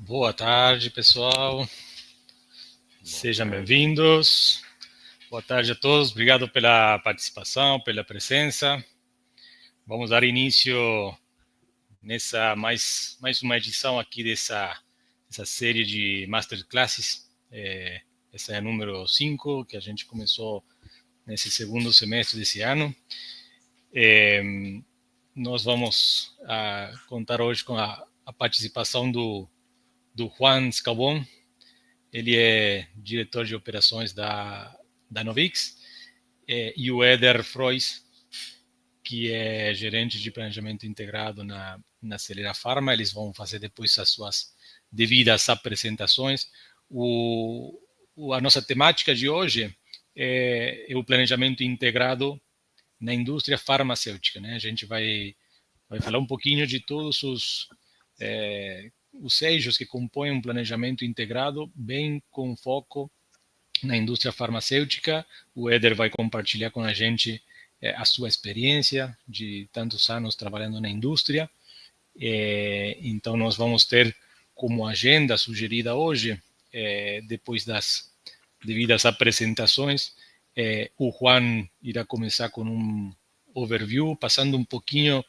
Boa tarde, pessoal. Sejam bem-vindos. Boa tarde a todos. Obrigado pela participação, pela presença. Vamos dar início nessa mais uma edição aqui dessa série de Masterclasses. Essa é a número 5, que a gente começou nesse segundo semestre desse ano. Nós vamos contar hoje com a participação do Juan Scabon. Ele é diretor de operações da Novix, e o Éder Frois, que é gerente de planejamento integrado na Acelera Pharma. Eles vão fazer depois as suas devidas apresentações. A nossa temática de hoje é o planejamento integrado na indústria farmacêutica, né? A gente vai falar um pouquinho de todos os eixos que compõem um planejamento integrado, bem com foco na indústria farmacêutica. O Éder vai compartilhar com a gente a sua experiência de tantos anos trabalhando na indústria. Então, nós vamos ter como agenda sugerida hoje, depois das devidas apresentações, o Juan irá começar com um overview, passando um pouquinho,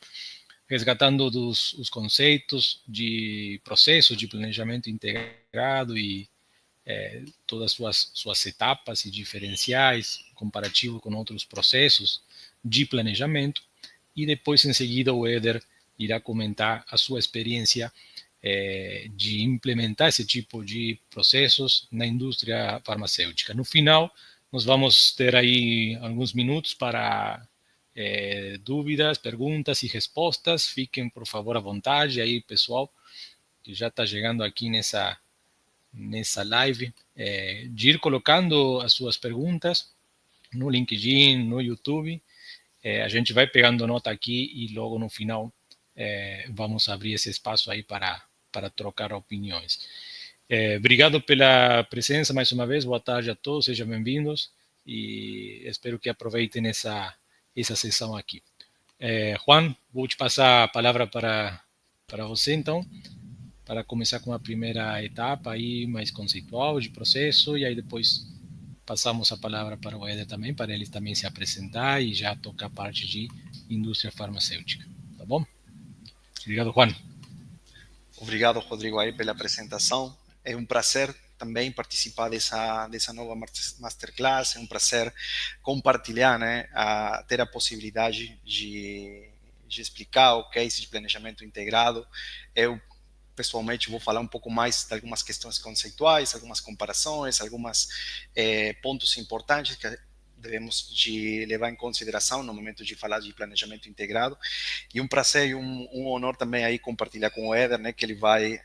resgatando os conceitos de processo de planejamento integrado e todas suas etapas e diferenciais, comparativo com outros processos de planejamento. E depois, em seguida, o Éder irá comentar a sua experiência de implementar esse tipo de processos na indústria farmacêutica. No final, nós vamos ter aí alguns minutos para dúvidas, perguntas e respostas. Fiquem, por favor, à vontade aí, pessoal, que já está chegando aqui nessa live, de ir colocando as suas perguntas no LinkedIn, no YouTube. A gente vai pegando nota aqui e logo no final vamos abrir esse espaço aí para trocar opiniões. Obrigado pela presença mais uma vez. Boa tarde a todos, sejam bem-vindos e espero que aproveitem essa sessão aqui. Juan, vou te passar a palavra para você, então, para começar com a primeira etapa aí mais conceitual de processo, e aí depois passamos a palavra para o Éder também, para ele também se apresentar e já tocar a parte de indústria farmacêutica. Tá bom? Obrigado, Juan. Obrigado, Rodrigo, aí pela apresentação. É um prazer também participar dessa nova Masterclass. É um prazer compartilhar, né, ter a possibilidade de explicar o case de planejamento integrado. Eu, pessoalmente, vou falar um pouco mais de algumas questões conceituais, algumas comparações, alguns pontos importantes que devemos de levar em consideração no momento de falar de planejamento integrado. E um prazer e um honor também aí compartilhar com o Éder, né, que ele vai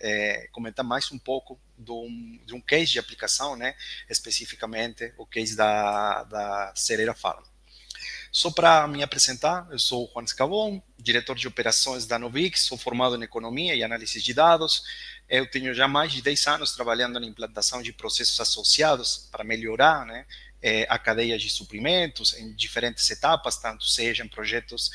comentar mais um pouco de um case de aplicação, né, especificamente o case da Acelera Pharma. Só para me apresentar, eu sou o Juan Scabon, diretor de operações da Novix, sou formado em economia e análise de dados. Eu tenho já mais de 10 anos trabalhando na implantação de processos associados para melhorar, né, a cadeia de suprimentos em diferentes etapas, tanto sejam projetos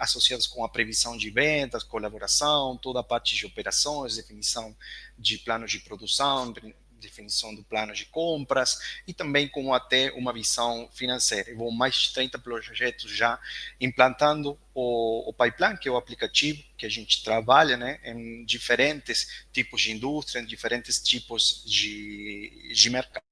associados com a previsão de vendas, colaboração, toda a parte de operações, definição de planos de produção, definição do plano de compras e também com até uma visão financeira. Eu vou mais de 30 projetos já implantando o pipeline, que é o aplicativo que a gente trabalha, né, em diferentes tipos de indústria, em diferentes tipos de mercado.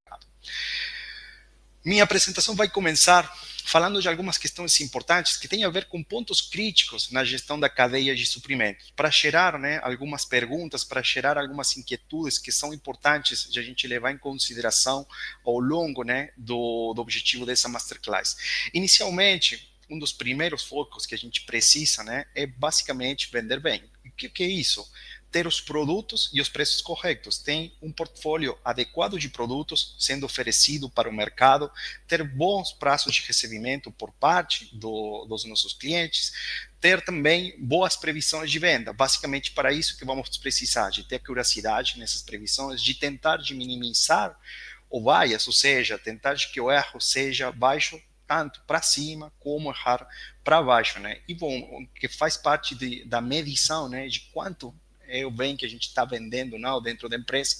Minha apresentação vai começar falando de algumas questões importantes que têm a ver com pontos críticos na gestão da cadeia de suprimentos, para gerar, né, algumas perguntas, para gerar algumas inquietudes que são importantes de a gente levar em consideração ao longo, né, do objetivo dessa Masterclass. Inicialmente, um dos primeiros focos que a gente precisa, né, é basicamente vender bem. O que é isso? Ter os produtos e os preços corretos, tem um portfólio adequado de produtos sendo oferecido para o mercado, ter bons prazos de recebimento por parte dos nossos clientes, ter também boas previsões de venda. Basicamente, para isso que vamos precisar de ter curiosidade nessas previsões, de tentar de minimizar o bias, ou seja, tentar de que o erro seja baixo tanto para cima como errar para baixo, né? E bom, que faz parte da medição, né, de quanto é o bem que a gente está vendendo não, dentro da empresa,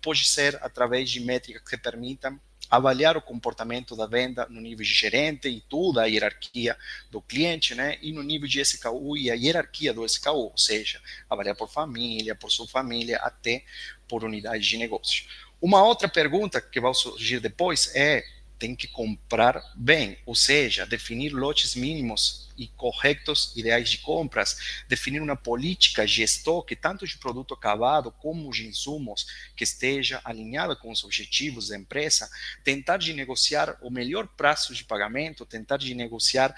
pode ser através de métricas que permitam avaliar o comportamento da venda no nível de gerente e toda a hierarquia do cliente, né? E no nível de SKU e a hierarquia do SKU, ou seja, avaliar por família, por subfamília, até por unidade de negócio. Uma outra pergunta que vai surgir depois é: tem que comprar bem, ou seja, definir lotes mínimos e corretos ideais de compras, definir uma política de estoque, tanto de produto acabado como de insumos, que esteja alinhada com os objetivos da empresa, tentar de negociar o melhor prazo de pagamento, tentar de negociar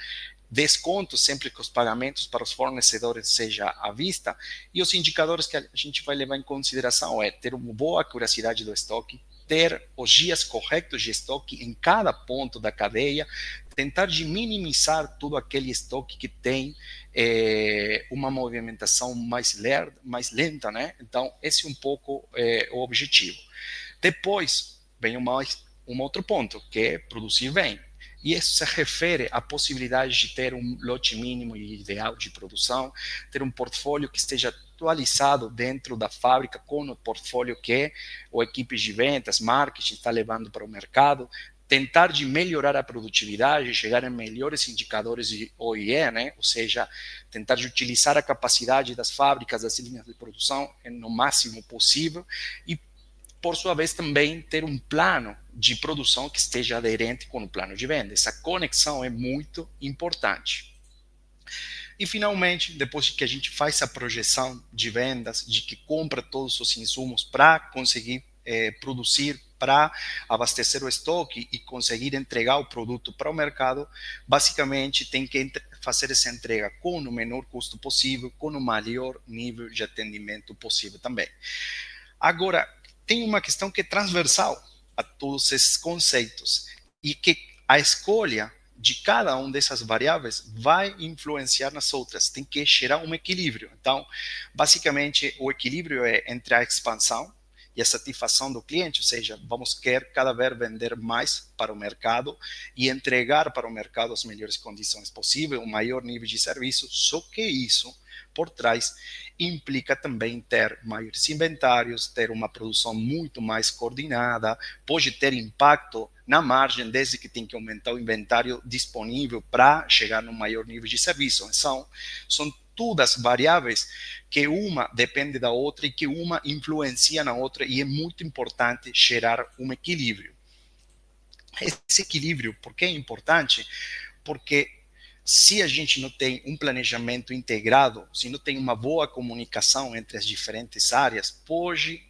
descontos sempre que os pagamentos para os fornecedores seja à vista, e os indicadores que a gente vai levar em consideração é ter uma boa curiosidade do estoque, ter os dias corretos de estoque em cada ponto da cadeia, tentar de minimizar todo aquele estoque que tem uma movimentação mais lenta, né? Então, esse é um pouco o objetivo. Depois, vem um outro ponto, que é produzir bem. E isso se refere à possibilidade de ter um lote mínimo e ideal de produção, ter um portfólio que esteja atualizado dentro da fábrica com o portfólio que a equipe de vendas, marketing está levando para o mercado, tentar de melhorar a produtividade, chegar em melhores indicadores de OIE, né? Ou seja, tentar de utilizar a capacidade das fábricas, das linhas de produção no máximo possível e, por sua vez, também ter um plano de produção que esteja aderente com o plano de venda. Essa conexão é muito importante. E, finalmente, depois que a gente faz a projeção de vendas, de que compra todos os insumos para conseguir produzir, para abastecer o estoque e conseguir entregar o produto para o mercado, basicamente tem que fazer essa entrega com o menor custo possível, com o maior nível de atendimento possível também. Agora, tem uma questão que é transversal a todos esses conceitos e que a escolha de cada uma dessas variáveis vai influenciar nas outras, tem que gerar um equilíbrio. Então, basicamente, o equilíbrio é entre a expansão e a satisfação do cliente, ou seja, vamos querer cada vez vender mais para o mercado e entregar para o mercado as melhores condições possíveis, um maior nível de serviço, só que isso, por trás, implica também ter maiores inventários, ter uma produção muito mais coordenada, pode ter impacto na margem, desde que tem que aumentar o inventário disponível para chegar no maior nível de serviço. São todas variáveis que uma depende da outra e que uma influencia na outra, e é muito importante gerar um equilíbrio. Esse equilíbrio, por que é importante? Porque se a gente não tem um planejamento integrado, se não tem uma boa comunicação entre as diferentes áreas, pode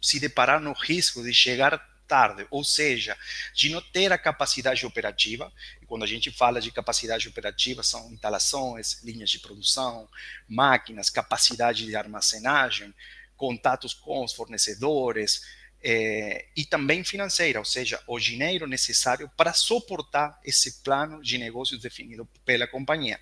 se deparar no risco de chegar tarde, ou seja, de não ter a capacidade operativa. E quando a gente fala de capacidade operativa, são instalações, linhas de produção, máquinas, capacidade de armazenagem, contatos com os fornecedores, e também financeira, ou seja, o dinheiro necessário para suportar esse plano de negócios definido pela companhia.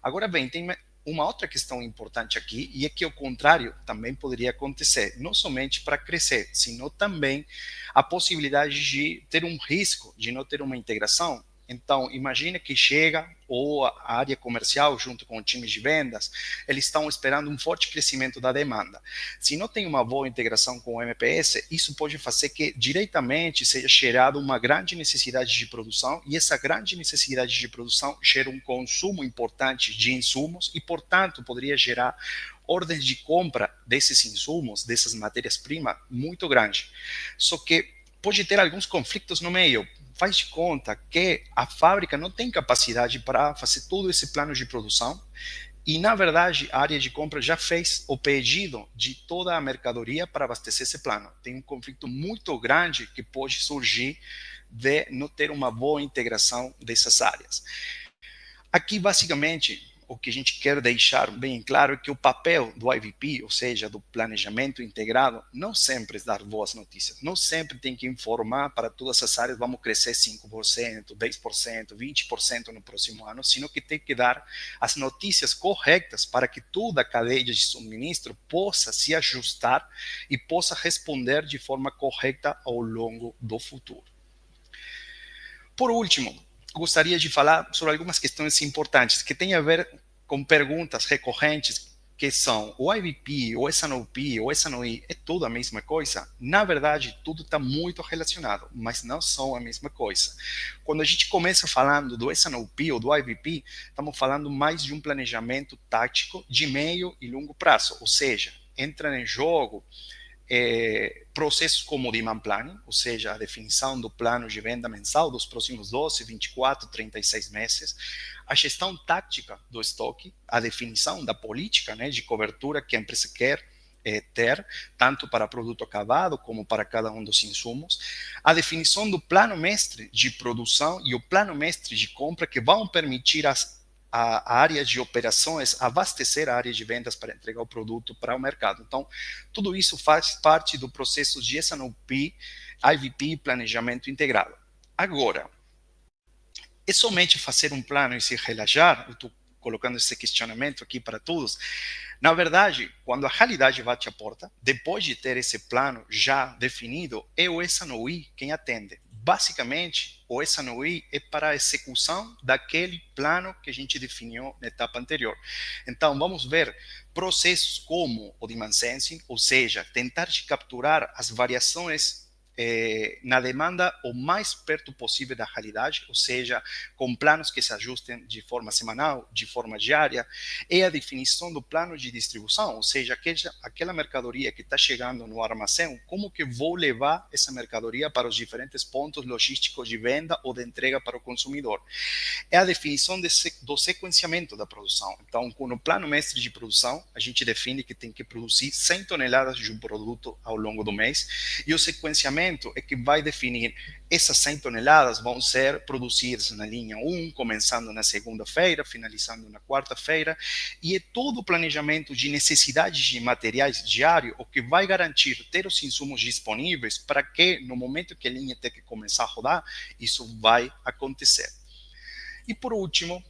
Agora bem, tem uma outra questão importante aqui, e é que o contrário também poderia acontecer, não somente para crescer, sino também a possibilidade de ter um risco de não ter uma integração. Então, imagine que chega ou a área comercial junto com o time de vendas, eles estão esperando um forte crescimento da demanda. Se não tem uma boa integração com o MPS, isso pode fazer que diretamente seja gerada uma grande necessidade de produção, e essa grande necessidade de produção gera um consumo importante de insumos e, portanto, poderia gerar ordens de compra desses insumos, dessas matérias-primas, muito grande. Só que pode ter alguns conflitos no meio. Faz de conta que a fábrica não tem capacidade para fazer todo esse plano de produção e, na verdade, a área de compra já fez o pedido de toda a mercadoria para abastecer esse plano. Tem um conflito muito grande que pode surgir de não ter uma boa integração dessas áreas. Aqui, basicamente, o que a gente quer deixar bem claro é que o papel do IVP, ou seja, do planejamento integrado, não sempre é dar boas notícias. Não sempre tem que informar para todas as áreas vamos crescer 5%, 10%, 20% no próximo ano, sino que tem que dar as notícias corretas para que toda a cadeia de suministro possa se ajustar e possa responder de forma correta ao longo do futuro. Por último, gostaria de falar sobre algumas questões importantes que têm a ver com perguntas recorrentes que são o IVP, o S&OP, o S&OI, é tudo a mesma coisa? Na verdade, tudo está muito relacionado, mas não são a mesma coisa. Quando a gente começa falando do S&OP ou do IVP, estamos falando mais de um planejamento tático de meio e longo prazo, ou seja, entra em jogo processos como o demand planning, ou seja, a definição do plano de venda mensal dos próximos 12, 24, 36 meses, a gestão tática do estoque, a definição da política, né, de cobertura que a empresa quer ter, tanto para produto acabado como para cada um dos insumos, a definição do plano mestre de produção e o plano mestre de compra que vão permitir a área de operações abastecer a área de vendas para entregar o produto para o mercado. Então, tudo isso faz parte do processo de S&OP, IVP, planejamento integrado. Agora, é somente fazer um plano e se relaxar? Eu estou colocando esse questionamento aqui para todos. Na verdade, quando a realidade bate a porta, depois de ter esse plano já definido, é o S&OI quem atende. Basicamente, o S&OI é para a execução daquele plano que a gente definiu na etapa anterior. Então, vamos ver processos como o Demand Sensing, ou seja, tentar capturar as variações na demanda o mais perto possível da realidade, ou seja, com planos que se ajustem de forma semanal, de forma diária, e a definição do plano de distribuição, ou seja, aquela mercadoria que está chegando no armazém, como que vou levar essa mercadoria para os diferentes pontos logísticos de venda ou de entrega para o consumidor. É a definição do sequenciamento da produção. Então, com o plano mestre de produção, a gente define que tem que produzir 100 toneladas de um produto ao longo do mês, e o sequenciamento é que vai definir essas 100 toneladas vão ser produzidas na linha 1, começando na segunda-feira, finalizando na quarta-feira, e é todo o planejamento de necessidades de materiais diário o que vai garantir ter os insumos disponíveis para que, no momento que a linha tem que começar a rodar, isso vai acontecer. E por último,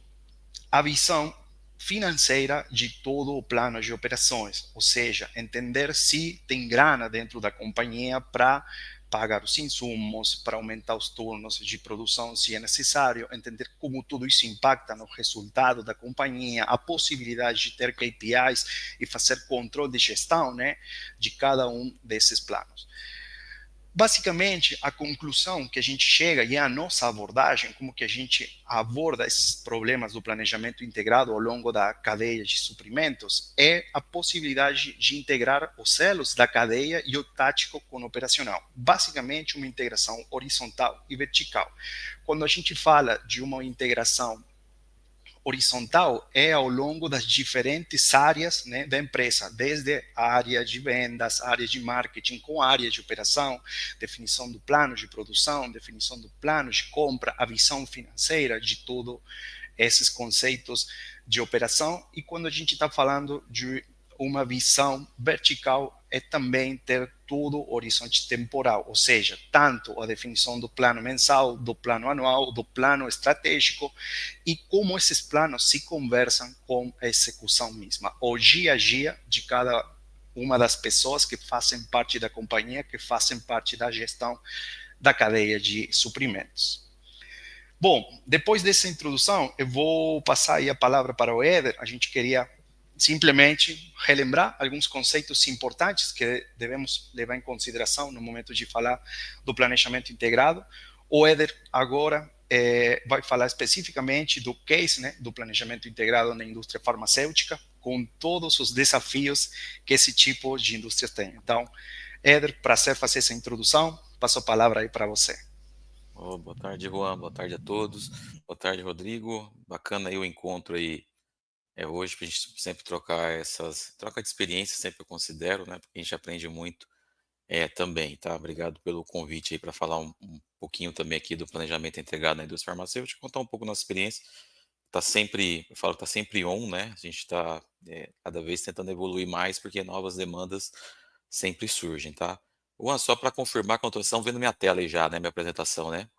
a visão financeira de todo o plano de operações, ou seja, entender se tem grana dentro da companhia para pagar os insumos, para aumentar os turnos de produção se é necessário, entender como tudo isso impacta no resultado da companhia, a possibilidade de ter KPIs e fazer controle de gestão, né, de cada um desses planos. Basicamente, a conclusão que a gente chega e a nossa abordagem, como que a gente aborda esses problemas do planejamento integrado ao longo da cadeia de suprimentos, é a possibilidade de integrar os elos da cadeia e o tático com o operacional. Basicamente, uma integração horizontal e vertical. Quando a gente fala de uma integração horizontal é ao longo das diferentes áreas, né, da empresa, desde a área de vendas, a área de marketing, com a área de operação, definição do plano de produção, definição do plano de compra, a visão financeira de todos esses conceitos de operação. E quando a gente está falando de uma visão vertical, é também ter todo o horizonte temporal, ou seja, tanto a definição do plano mensal, do plano anual, do plano estratégico e como esses planos se conversam com a execução mesma, o dia a dia de cada uma das pessoas que fazem parte da companhia, que fazem parte da gestão da cadeia de suprimentos. Bom, depois dessa introdução, eu vou passar aí a palavra para o Éder. A gente queria simplesmente relembrar alguns conceitos importantes que devemos levar em consideração no momento de falar do planejamento integrado. O Éder agora vai falar especificamente do case, né, do planejamento integrado na indústria farmacêutica, com todos os desafios que esse tipo de indústria tem. Então, Éder, prazer fazer essa introdução. Passo a palavra aí para você. Oh, boa tarde, Juan. Boa tarde a todos. Boa tarde, Rodrigo. Bacana aí o encontro aí hoje para a gente sempre trocar troca de experiências, sempre eu considero, né? Porque a gente aprende muito também, tá? Obrigado pelo convite aí para falar um pouquinho também aqui do planejamento integrado na indústria farmacêutica, contar um pouco da nossa experiência. Tá sempre, eu falo que tá sempre on, né? A gente está cada vez tentando evoluir mais porque novas demandas sempre surgem, tá? Juan, só para confirmar que vocês estão vendo minha tela aí já, né? Minha apresentação, né?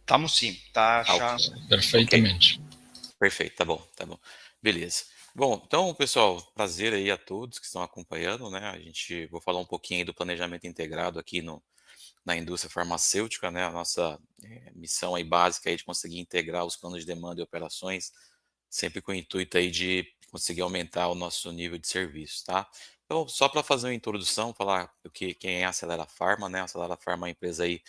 Estamos sim, tá Ah, já. ok. Perfeitamente. Perfeito, tá bom, tá bom. Beleza. Bom, então, pessoal, prazer aí a todos que estão acompanhando, né? Vou falar um pouquinho aí do planejamento integrado aqui na indústria farmacêutica, né? A nossa missão aí básica aí de conseguir integrar os planos de demanda e operações sempre com o intuito aí de conseguir aumentar o nosso nível de serviço, tá? Então, só para fazer uma introdução, falar quem é a Acelera Pharma, né? A Acelera Pharma é uma empresa aí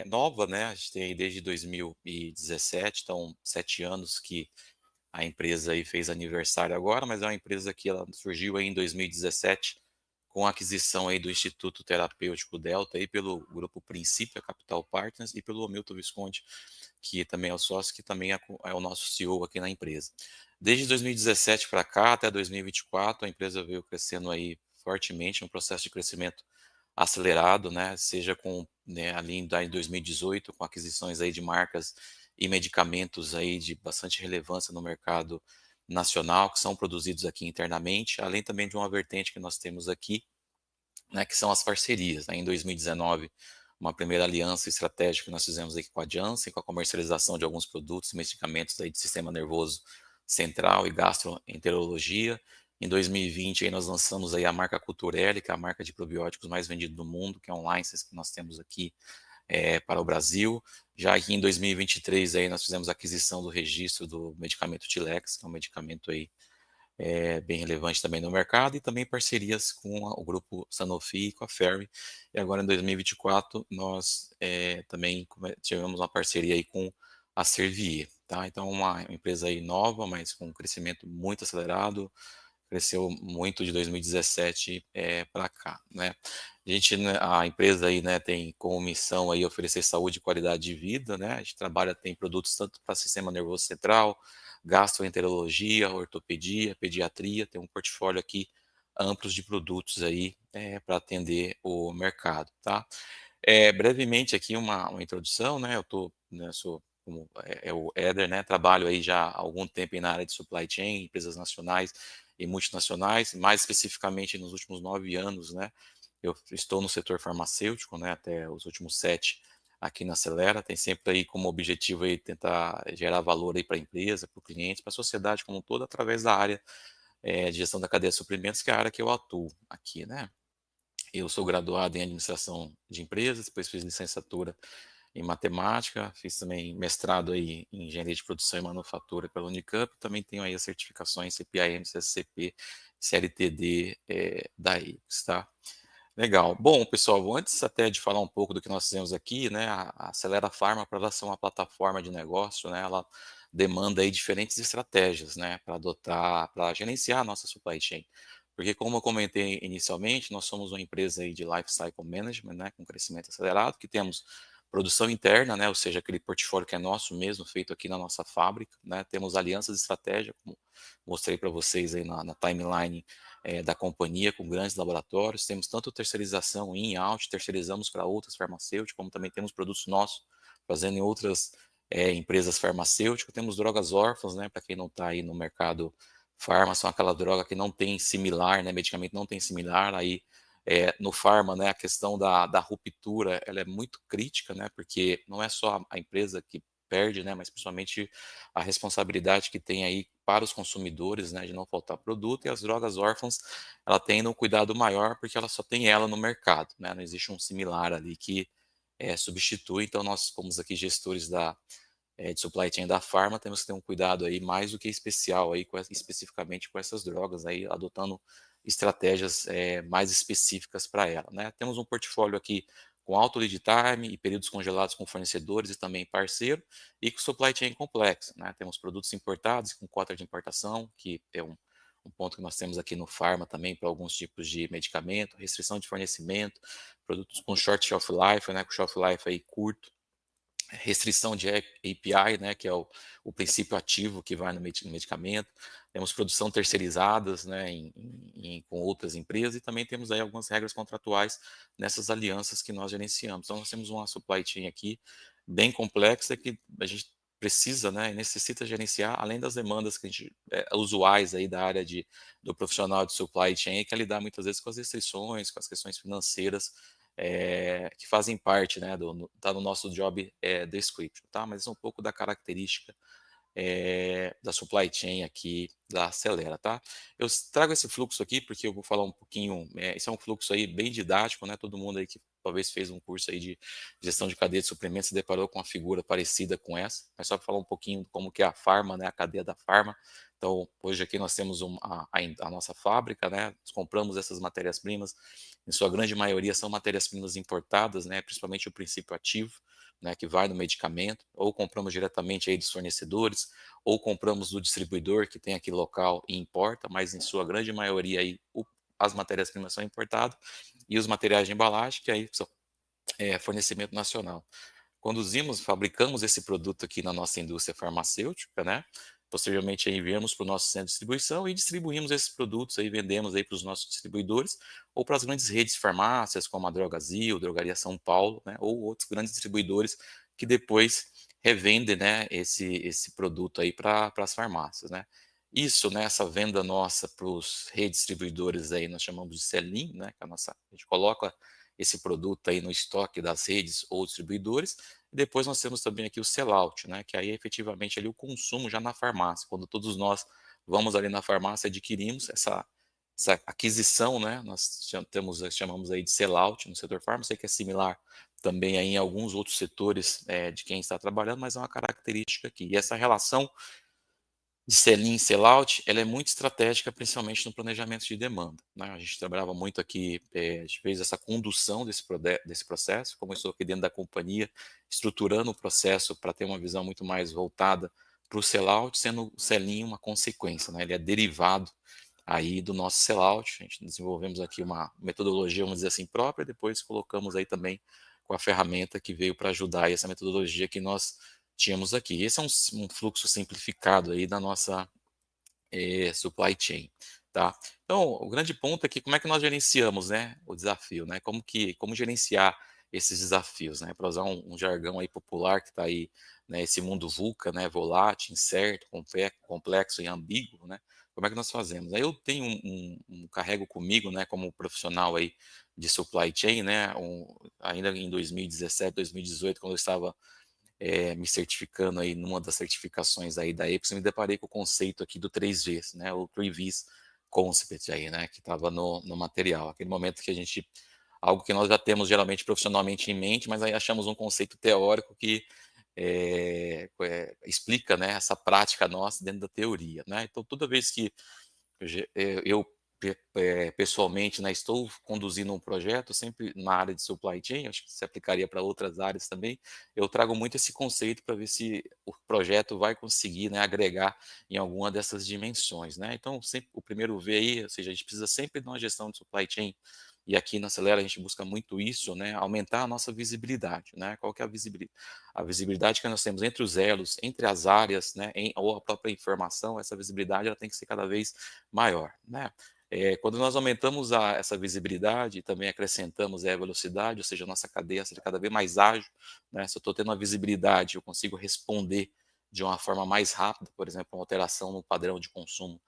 nova, né? A gente tem aí desde 2017, então 7 anos que a empresa aí fez aniversário agora, mas é uma empresa que ela surgiu aí em 2017 com a aquisição aí do Instituto Terapêutico Delta aí pelo grupo Princípio Capital Partners e pelo Milton Visconti, que também é o sócio, que também é o nosso CEO aqui na empresa. Desde 2017 para cá até 2024, a empresa veio crescendo aí fortemente, um processo de crescimento acelerado, né, seja com, né, ali em 2018, com aquisições aí de marcas e medicamentos aí de bastante relevância no mercado nacional, que são produzidos aqui internamente, além também de uma vertente que nós temos aqui, né, que são as parcerias, né. Em 2019, uma primeira aliança estratégica que nós fizemos aqui com a Janssen, com a comercialização de alguns produtos e medicamentos aí de sistema nervoso central e gastroenterologia. Em 2020 aí nós lançamos aí a marca Culturelle, que é a marca de probióticos mais vendida do mundo, que é um license que nós temos aqui para o Brasil. Já aqui em 2023 aí nós fizemos a aquisição do registro do medicamento Tilex, que é um medicamento aí bem relevante também no mercado, e também parcerias com o grupo Sanofi e com a Ferry. E agora em 2024 nós também tivemos uma parceria aí com a Servier, tá? Então uma empresa aí nova, mas com um crescimento muito acelerado, cresceu muito de 2017 para cá, né? A gente, né, a empresa aí, né, tem como missão aí oferecer saúde e qualidade de vida, né? A gente tem produtos tanto para sistema nervoso central, gastroenterologia, ortopedia, pediatria, tem um portfólio aqui amplos de produtos aí para atender o mercado, tá? Brevemente aqui uma introdução, né? Eu tô, né, sou como o Éder, né? Trabalho aí já há algum tempo aí na área de supply chain, empresas nacionais e multinacionais, mais especificamente nos últimos 9 anos, né? Eu estou no setor farmacêutico, né? Até os últimos 7 aqui na Acelera. Tem sempre aí como objetivo aí tentar gerar valor aí para a empresa, para o cliente, para a sociedade como um todo, através da área de gestão da cadeia de suprimentos, que é a área que eu atuo aqui, né? Eu sou graduado em administração de empresas, depois fiz licenciatura em matemática, fiz também mestrado aí em engenharia de produção e manufatura pela Unicamp, também tenho aí as certificações CPIM, CSCP, CLTD da IPS, tá? Legal. Bom, pessoal, antes até de falar um pouco do que nós fizemos aqui, né, a Acelera Pharma, para ela ser uma plataforma de negócio, né, ela demanda aí diferentes estratégias, né, para adotar, para gerenciar a nossa supply chain. Porque como eu comentei inicialmente, nós somos uma empresa aí de life cycle management, né, com crescimento acelerado, que temos produção interna, né, ou seja, aquele portfólio que é nosso mesmo, feito aqui na nossa fábrica, né, temos alianças de estratégia, como mostrei para vocês aí na timeline da companhia com grandes laboratórios, temos tanto terceirização in-out, terceirizamos para outras farmacêuticas, como também temos produtos nossos fazendo em outras empresas farmacêuticas, temos drogas órfãs, né, para quem não está aí no mercado farma, são aquela droga que não tem similar, né, medicamento não tem similar, aí no farma, né, a questão da ruptura, ela é muito crítica, né, porque não é só a empresa que perde, né, mas principalmente a responsabilidade que tem aí para os consumidores, né, de não faltar produto, e as drogas órfãs, ela tem um cuidado maior porque ela só tem ela no mercado, né, não existe um similar ali que substitui, então nós, como aqui gestores de supply chain da farma, temos que ter um cuidado aí mais do que especial aí, especificamente com essas drogas aí, adotando estratégias mais específicas para ela, né. Temos um portfólio aqui com alto lead time e períodos congelados com fornecedores e também parceiro, e com supply chain complexa, né. Temos produtos importados com cota de importação, que é um ponto que nós temos aqui no farma também para alguns tipos de medicamento, restrição de fornecimento, produtos com short shelf life, né, com shelf life aí curto, restrição de API, né, que é o princípio ativo que vai no medicamento. Temos produção terceirizadas, né, com outras empresas, e também temos aí algumas regras contratuais nessas alianças que nós gerenciamos. Então, nós temos uma supply chain aqui bem complexa que a gente precisa, né, e necessita gerenciar, além das demandas que a gente, usuais aí da área do profissional de supply chain, que é lidar muitas vezes com as restrições, com as questões financeiras que fazem parte, né, tá no nosso job description, tá? Mas é um pouco da característica da supply chain aqui da Acelera, tá? Eu trago esse fluxo aqui porque eu vou falar um pouquinho, esse é um fluxo aí bem didático, né? Todo mundo aí que talvez fez um curso aí de gestão de cadeia de suprimentos, se deparou com uma figura parecida com essa, mas só para falar um pouquinho como que é a farma, né, a cadeia da farma. Então, hoje aqui nós temos a nossa fábrica, né, nós compramos essas matérias-primas, em sua grande maioria são matérias-primas importadas, né, principalmente o princípio ativo, né, que vai no medicamento, ou compramos diretamente aí dos fornecedores, ou compramos do distribuidor que tem aqui local e importa, mas em sua grande maioria aí as matérias-primas são importadas, e os materiais de embalagem, que aí são fornecimento nacional. Fabricamos esse produto aqui na nossa indústria farmacêutica, né? Posteriormente aí enviamos para o nosso centro de distribuição e distribuímos esses produtos aí, vendemos aí para os nossos distribuidores ou para as grandes redes de farmácias como a Drogazil, Drogaria São Paulo, né? Ou outros grandes distribuidores que depois revendem, né, esse produto aí para as farmácias, né? Isso, né, essa venda nossa para os redistribuidores aí nós chamamos de sell-in, né, que a gente coloca esse produto aí no estoque das redes ou distribuidores. E depois nós temos também aqui o sellout, né, que aí é efetivamente ali o consumo já na farmácia, quando todos nós vamos ali na farmácia, adquirimos essa aquisição, né, chamamos aí de sellout no setor farma, sei que é similar também aí em alguns outros setores de quem está trabalhando, mas é uma característica aqui. E essa relação de sell-in e sell-out, ela é muito estratégica, principalmente no planejamento de demanda, né. A gente trabalhava muito aqui, a gente fez essa condução desse processo, como eu estou aqui dentro da companhia, estruturando o processo para ter uma visão muito mais voltada para o sell-out, sendo o sell-in uma consequência, né, ele é derivado aí do nosso sell-out. A gente desenvolvemos aqui uma metodologia, vamos dizer assim, própria, depois colocamos aí também com a ferramenta que veio para ajudar aí essa metodologia que nós tínhamos aqui. Esse é um fluxo simplificado aí da nossa supply chain, tá? Então, o grande ponto é que como é que nós gerenciamos, né, o desafio, né? Como gerenciar esses desafios, né? Para usar um jargão aí popular que está aí, né, esse mundo VUCA, né, volátil, incerto, complexo e ambíguo, né? Como é que nós fazemos? Aí eu tenho carrego comigo, né, como profissional aí de supply chain, né, ainda em 2017, 2018, quando eu estava me certificando aí numa das certificações aí da Epson, me deparei com o conceito aqui do 3Vs, né, o 3Vs Concept aí, né, que estava no material. Aquele momento que algo que nós já temos geralmente profissionalmente em mente, mas aí achamos um conceito teórico que explica, né, essa prática nossa dentro da teoria, né. Então toda vez que eu pessoalmente, né, estou conduzindo um projeto sempre na área de supply chain, acho que se aplicaria para outras áreas também, eu trago muito esse conceito para ver se o projeto vai conseguir, né, agregar em alguma dessas dimensões, né. Então sempre o primeiro V aí, ou seja, a gente precisa sempre de uma gestão de supply chain, e aqui na Acelera a gente busca muito isso, né, aumentar a nossa visibilidade, né. Qual que é a visibilidade que nós temos entre os elos, entre as áreas, né, ou a própria informação, essa visibilidade ela tem que ser cada vez maior, né. Quando nós aumentamos essa visibilidade e também acrescentamos a velocidade, ou seja, a nossa cadeia seja cada vez mais ágil, né, se eu estou tendo uma visibilidade, eu consigo responder de uma forma mais rápida, por exemplo, uma alteração no padrão de consumo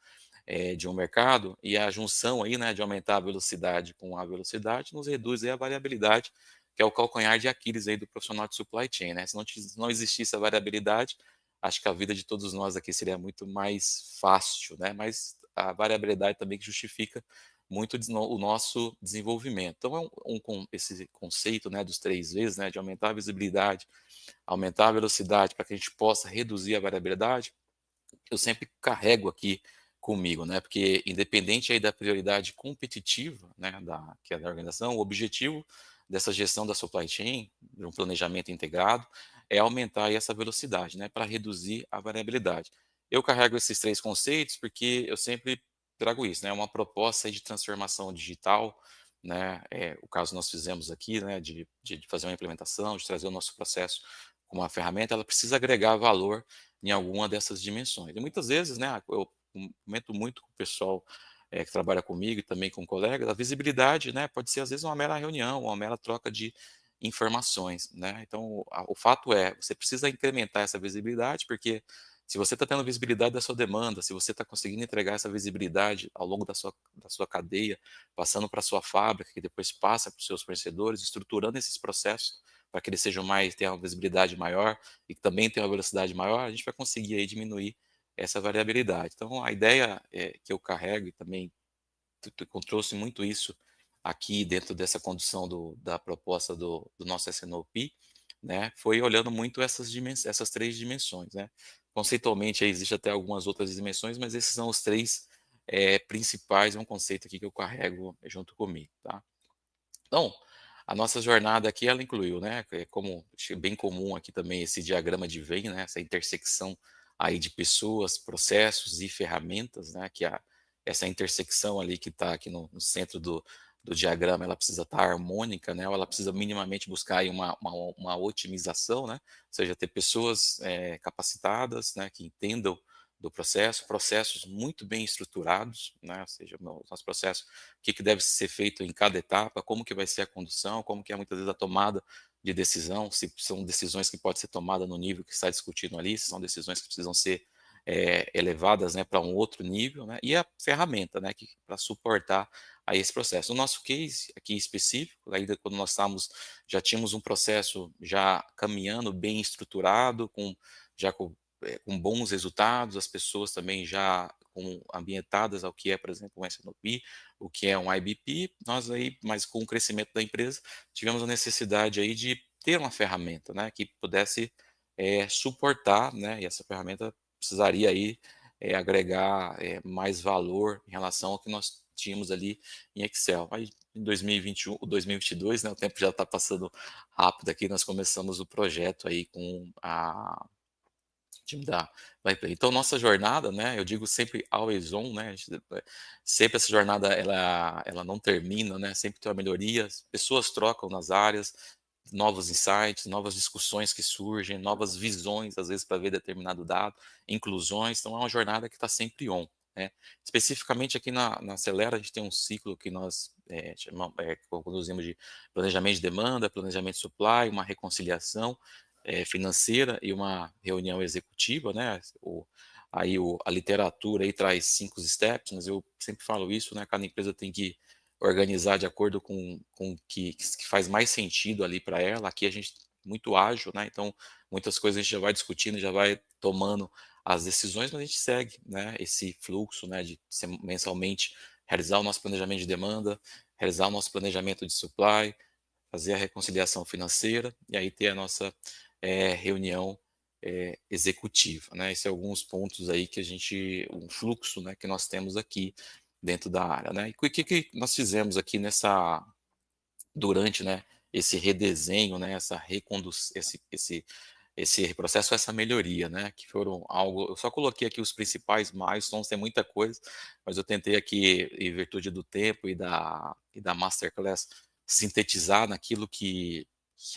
de um mercado, e a junção aí, né, de aumentar a velocidade com a velocidade nos reduz aí a variabilidade, que é o calcanhar de Aquiles aí do profissional de supply chain, né. Se não existisse a variabilidade, acho que a vida de todos nós aqui seria muito mais fácil, né, mas a variabilidade também que justifica muito o nosso desenvolvimento. Então é esse conceito, né, dos 3 Vs, né, de aumentar a visibilidade, aumentar a velocidade para que a gente possa reduzir a variabilidade, eu sempre carrego aqui comigo, né, porque independente aí da prioridade competitiva, né, que é da organização, o objetivo dessa gestão da supply chain, de um planejamento integrado, é aumentar aí essa velocidade, né, para reduzir a variabilidade. Eu carrego esses 3 conceitos porque eu sempre trago isso, né, uma proposta aí de transformação digital, né, o caso nós fizemos aqui, né, de fazer uma implementação, de trazer o nosso processo como uma ferramenta, ela precisa agregar valor em alguma dessas dimensões. E muitas vezes, né, eu comento muito com o pessoal que trabalha comigo e também com colegas, a visibilidade, né, pode ser às vezes uma mera reunião, uma mera troca de informações, né. Então, o fato é, você precisa incrementar essa visibilidade, porque se você está tendo visibilidade da sua demanda, se você está conseguindo entregar essa visibilidade ao longo da sua cadeia, passando para a sua fábrica, que depois passa para os seus fornecedores, estruturando esses processos para que eles tenham uma visibilidade maior e que também tenham uma velocidade maior, a gente vai conseguir aí diminuir essa variabilidade. Então, a ideia que eu carrego e também trouxe muito isso aqui dentro dessa condução da proposta do nosso SNOP, né, foi olhando muito essas 3 dimensões, né. Conceitualmente, aí existe até algumas outras dimensões, mas esses são os 3 principais, é um conceito aqui que eu carrego junto comigo, tá. Então, a nossa jornada aqui ela incluiu, né, como acho que é bem comum aqui também esse diagrama de Venn, né, essa intersecção aí de pessoas, processos e ferramentas, né, que essa intersecção ali que está aqui no centro do diagrama, ela precisa estar harmônica, né, ou ela precisa minimamente buscar aí uma otimização, né, ou seja, ter pessoas capacitadas, né, que entendam do processo, processos muito bem estruturados, né, ou seja, o nosso processo, o que que deve ser feito em cada etapa, como que vai ser a condução, como que é muitas vezes a tomada de decisão, se são decisões que podem ser tomadas no nível que está discutindo ali, se são decisões que precisam ser elevadas, né, para um outro nível, né, e a ferramenta, né, que para suportar a esse processo. No nosso case aqui específico, ainda quando nós já tínhamos um processo já caminhando bem estruturado, já com bons resultados, as pessoas também já ambientadas ao que é, por exemplo, um SNOP, o que é um IBP, nós aí, mas com o crescimento da empresa, tivemos a necessidade aí de ter uma ferramenta, né, que pudesse suportar, né, e essa ferramenta precisaria aí agregar mais valor em relação ao que nós tínhamos ali em Excel. Aí em 2021, 2022, né, o tempo já está passando rápido aqui, nós começamos o projeto aí com a time da empresa. Então nossa jornada, né, eu digo sempre always on, né, sempre essa jornada ela não termina, né, sempre tem uma melhoria, as pessoas trocam nas áreas, novos insights, novas discussões que surgem, novas visões, às vezes para ver determinado dado, inclusões, então é uma jornada que está sempre on, né. Especificamente aqui na Acelera, a gente tem um ciclo que nós, conduzimos de planejamento de demanda, planejamento de supply, uma reconciliação, financeira e uma reunião executiva, né, a literatura aí traz 5 steps, mas eu sempre falo isso, né, cada empresa tem que organizar de acordo com o que faz mais sentido ali para ela. Aqui a gente muito ágil, né, então muitas coisas a gente já vai discutindo, já vai tomando as decisões, mas a gente segue, né, esse fluxo, né, de mensalmente realizar o nosso planejamento de demanda, realizar o nosso planejamento de supply, fazer a reconciliação financeira e aí ter a nossa reunião executiva, né? Esses são alguns pontos aí que um fluxo, né, que nós temos aqui dentro da área, né? E o que nós fizemos aqui durante, né, esse redesenho, né, esse processo, essa melhoria, né, que foram algo, eu só coloquei aqui os principais milestones, tem muita coisa, mas eu tentei aqui, em virtude do tempo e da masterclass, sintetizar naquilo que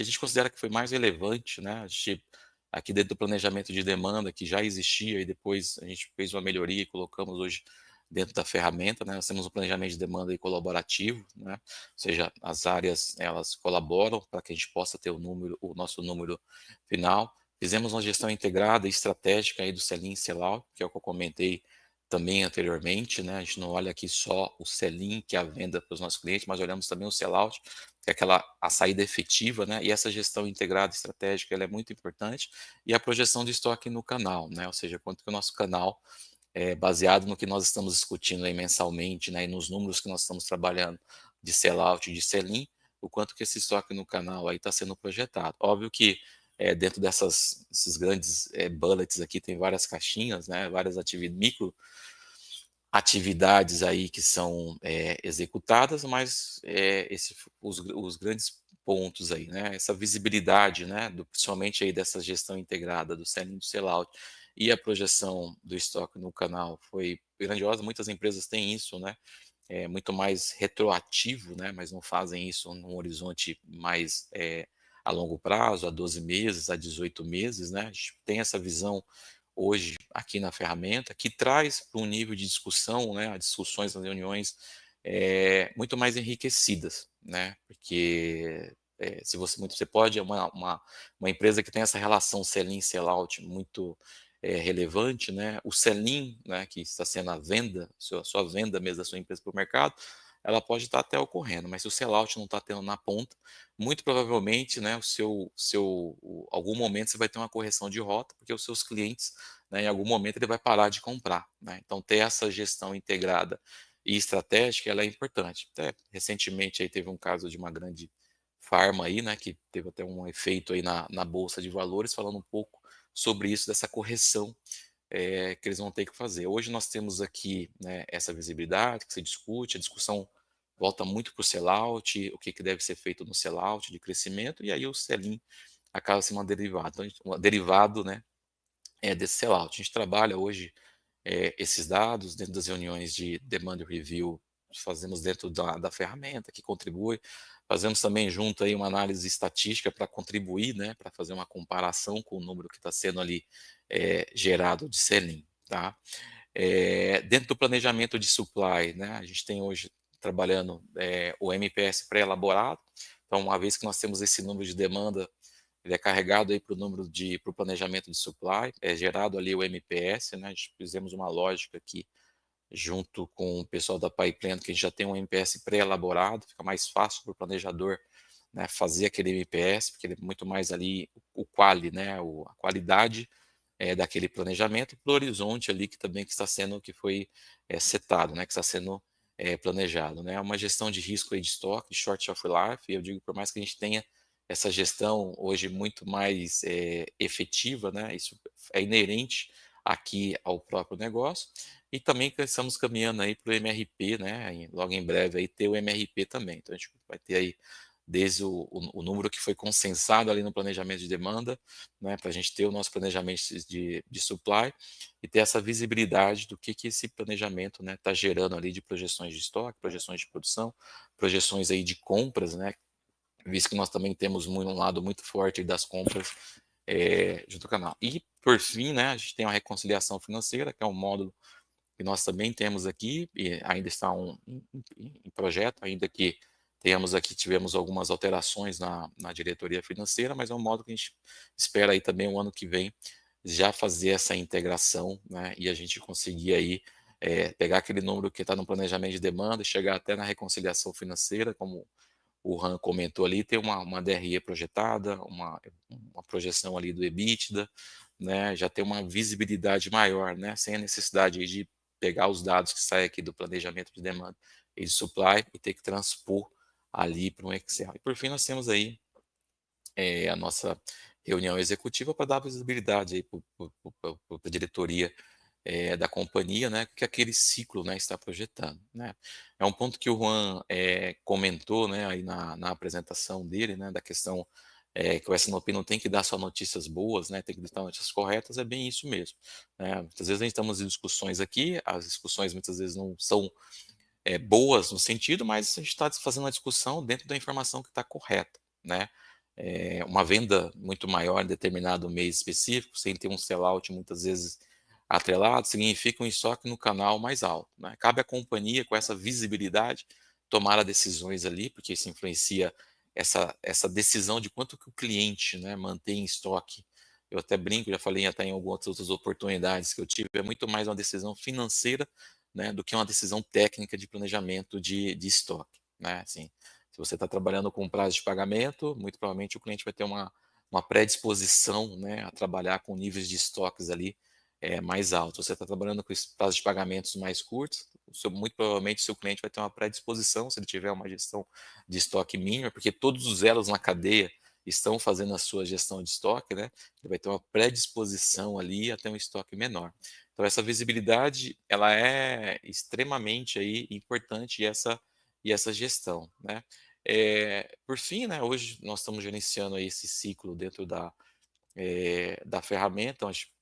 a gente considera que foi mais relevante, né, a gente, aqui dentro do planejamento de demanda, que já existia e depois a gente fez uma melhoria e colocamos hoje dentro da ferramenta, né, nós temos um planejamento de demanda aí colaborativo, né, ou seja, as áreas elas colaboram para que a gente possa ter o nosso número final. Fizemos uma gestão integrada e estratégica aí do sell-in e sell-out, que é o que eu comentei também anteriormente, né? A gente não olha aqui só o sell-in, que é a venda para os nossos clientes, mas olhamos também o sell-out, que é a saída efetiva, né? E essa gestão integrada estratégica, ela é muito importante. E a projeção de estoque no canal, né? Ou seja, quanto que o nosso canal baseado no que nós estamos discutindo aí mensalmente, né, e nos números que nós estamos trabalhando de sell-out e de sell-in, o quanto que esse estoque no canal aí está sendo projetado. Óbvio que dentro esses grandes bullets aqui tem várias caixinhas, né, várias micro atividades aí que são executadas, mas os grandes pontos aí, né, essa visibilidade, né, principalmente aí dessa gestão integrada do sell-in e do sell-out e a projeção do estoque no canal foi grandiosa. Muitas empresas têm isso, né, muito mais retroativo, né, mas não fazem isso num horizonte mais a longo prazo, a 12 meses, a 18 meses, né. A gente tem essa visão hoje aqui na ferramenta, que traz para um nível de discussão, né, as discussões nas reuniões muito mais enriquecidas, né, porque se você pode, uma empresa que tem essa relação sell-in, sell-out muito relevante, né, o sell-in, né, que está sendo a venda, sua venda mesmo da sua empresa para o mercado, ela pode estar até ocorrendo, mas se o sell-out não está tendo na ponta, muito provavelmente, né, algum momento você vai ter uma correção de rota, porque os seus clientes, né, em algum momento ele vai parar de comprar, né? Então ter essa gestão integrada e estratégica, ela é importante. Até recentemente aí teve um caso de uma grande farma aí, né, que teve até um efeito aí na bolsa de valores, falando um pouco sobre isso, dessa correção que eles vão ter que fazer. Hoje nós temos aqui, né, essa visibilidade que se discute, a discussão volta muito para o sellout, o que, que deve ser feito no sellout de crescimento, e aí o sell-in acaba sendo um derivado, então, um derivado, né, desse sellout. A gente trabalha hoje esses dados dentro das reuniões de demand review, fazemos dentro da ferramenta que contribui, fazemos também junto aí uma análise estatística para contribuir, né, para fazer uma comparação com o número que está sendo ali gerado de sell-in, tá? Dentro do planejamento de supply, né, a gente tem hoje trabalhando o MPS pré-elaborado, então uma vez que nós temos esse número de demanda, ele é carregado aí para o planejamento de supply, é gerado ali o MPS, né? A gente fizemos uma lógica aqui junto com o pessoal da Pipeline, que a gente já tem um MPS pré-elaborado, fica mais fácil para o planejador, né, fazer aquele MPS, porque ele é muito mais ali o quali, né, a qualidade daquele planejamento, para o horizonte ali que também que está sendo, que foi setado, né, que está sendo planejado, né, uma gestão de risco aí de estoque, short shelf life, e eu digo, por mais que a gente tenha essa gestão hoje muito mais efetiva, né, isso é inerente aqui ao próprio negócio, e também que estamos caminhando aí para o MRP, né, logo em breve aí ter o MRP também, então a gente vai ter aí desde o número que foi consensado ali no planejamento de demanda, né, para a gente ter o nosso planejamento de supply e ter essa visibilidade do que esse planejamento, né, está gerando ali de projeções de estoque, projeções de produção, projeções aí de compras, né, visto que nós também temos um lado muito forte das compras junto ao canal. E, por fim, né, a gente tem uma reconciliação financeira, que é um módulo que nós também temos aqui, e ainda está em projeto, ainda que tivemos algumas alterações na diretoria financeira, mas é um modo que a gente espera aí também o ano que vem já fazer essa integração, né, e a gente conseguir aí pegar aquele número que está no planejamento de demanda e chegar até na reconciliação financeira, como o Ran comentou ali, ter uma DRE projetada, uma projeção ali do EBITDA, né, já ter uma visibilidade maior, né, sem a necessidade aí de pegar os dados que saem aqui do planejamento de demanda e de supply e ter que transpor ali para um Excel. E por fim nós temos aí a nossa reunião executiva para dar visibilidade aí para a diretoria da companhia, né, que aquele ciclo, né, está projetando, né. É um ponto que o Juan comentou, né, aí na apresentação dele, né, da questão que o S&OP não tem que dar só notícias boas, né, tem que dar notícias corretas, é bem isso mesmo, né. Muitas vezes a gente estamos em discussões aqui, as discussões muitas vezes não são boas no sentido, mas a gente está fazendo a discussão dentro da informação que está correta, né. Uma venda muito maior em determinado mês específico, sem ter um sellout muitas vezes atrelado, significa um estoque no canal mais alto, né. Cabe à companhia, com essa visibilidade, tomar as decisões ali, porque isso influencia essa decisão de quanto que o cliente, né, mantém em estoque. Eu até brinco, já falei até em algumas outras oportunidades que eu tive, é muito mais uma decisão financeira, né, do que uma decisão técnica de planejamento de estoque, né, assim. Se você está trabalhando com prazo de pagamento, muito provavelmente o cliente vai ter uma predisposição, né, a trabalhar com níveis de estoques ali mais altos. Você está trabalhando com prazos de pagamentos mais curtos, muito provavelmente o seu cliente vai ter uma predisposição, se ele tiver uma gestão de estoque mínima, porque todos os elos na cadeia estão fazendo a sua gestão de estoque, né? Ele vai ter uma predisposição ali a ter um estoque menor. Então essa visibilidade, ela é extremamente aí importante e essa gestão, né? Por fim, né, hoje nós estamos gerenciando aí esse ciclo dentro da ferramenta, onde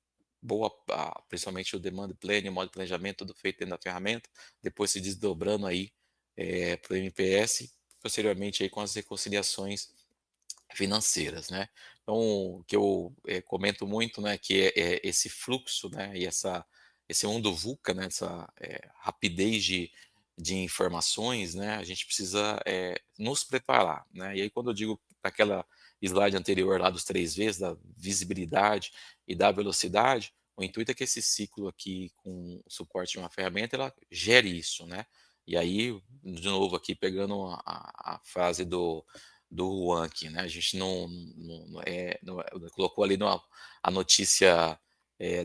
principalmente o demand planning, o modo de planejamento, tudo feito dentro da ferramenta, depois se desdobrando aí para o MPS, posteriormente aí com as reconciliações financeiras, né. Então, o que eu comento muito, né, que é esse fluxo, né, e esse mundo VUCA, né, essa rapidez de informações, né, a gente precisa nos preparar, né. E aí quando eu digo aquela slide anterior lá dos 3 Vs, da visibilidade e da velocidade, o intuito é que esse ciclo aqui com o suporte de uma ferramenta, ela gere isso, né. E aí, de novo aqui pegando a frase do Juan aqui, né, a gente não colocou ali a notícia,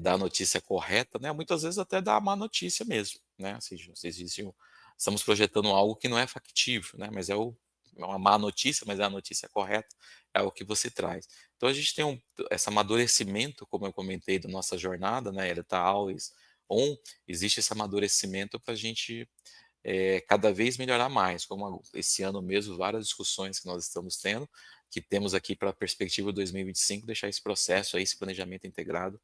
dar a notícia correta, né, muitas vezes até dá a má notícia mesmo, né, ou seja, existe estamos projetando algo que não é factível, né, mas é uma má notícia, mas é a notícia correta, é o que você traz. Então a gente tem esse amadurecimento, como eu comentei, da nossa jornada, né, ele está always on, existe esse amadurecimento para a gente cada vez melhorar mais, como esse ano mesmo, várias discussões que nós estamos tendo, que temos aqui para a perspectiva 2025, deixar esse processo aí, esse planejamento integrado,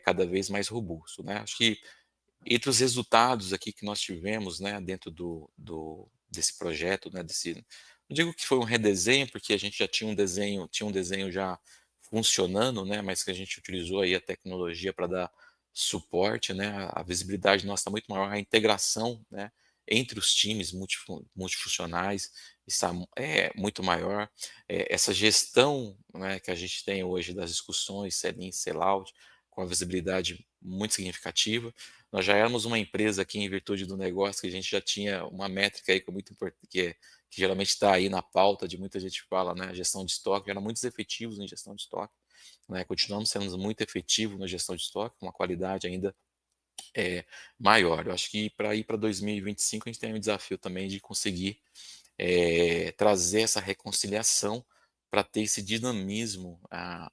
cada vez mais robusto, né. Acho que entre os resultados aqui que nós tivemos, né, dentro desse projeto, né, não digo que foi um redesenho, porque a gente já tinha um desenho já funcionando, né, mas que a gente utilizou aí a tecnologia para dar suporte, né, a visibilidade nossa está muito maior, a integração, né, entre os times multifuncionais está muito maior. Essa gestão, né, que a gente tem hoje das discussões, sell-in, sell-out, com a visibilidade muito significativa. Nós já éramos uma empresa aqui em virtude do negócio que a gente já tinha uma métrica aí que é muito importante, que geralmente está aí na pauta de muita gente fala, né, a gestão de estoque, eram muito efetivos em gestão de estoque, né, continuamos sendo muito efetivos na gestão de estoque, com uma qualidade ainda maior. Eu acho que para ir para 2025 a gente tem um desafio também de conseguir trazer essa reconciliação para ter esse dinamismo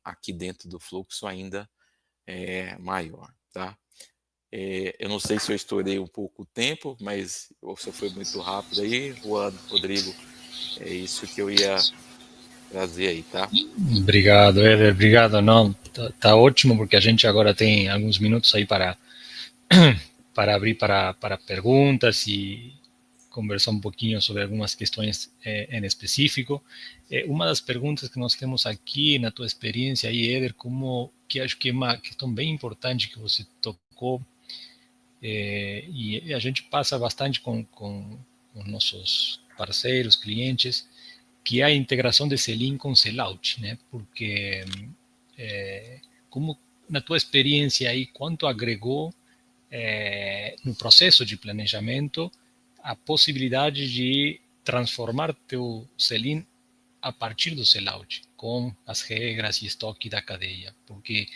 aqui dentro do fluxo ainda maior, tá? Eu não sei se eu estourei um pouco o tempo, mas ou se eu fui muito rápido aí, Juan, Rodrigo, é isso que eu ia trazer aí, tá? Obrigado, Éder, obrigado. Não, tá ótimo, porque a gente agora tem alguns minutos aí para abrir para perguntas e conversar um pouquinho sobre algumas questões em específico. Uma das perguntas que nós temos aqui, na tua experiência aí, Éder, como que acho que é uma questão bem importante que você tocou, e a gente passa bastante com os nossos parceiros, clientes, que é a integração de sell-in com sell-out, né? Porque, como na tua experiência aí, quanto agregou no processo de planejamento a possibilidade de transformar teu sell-in a partir do sell-out, com as regras e estoque da cadeia, porque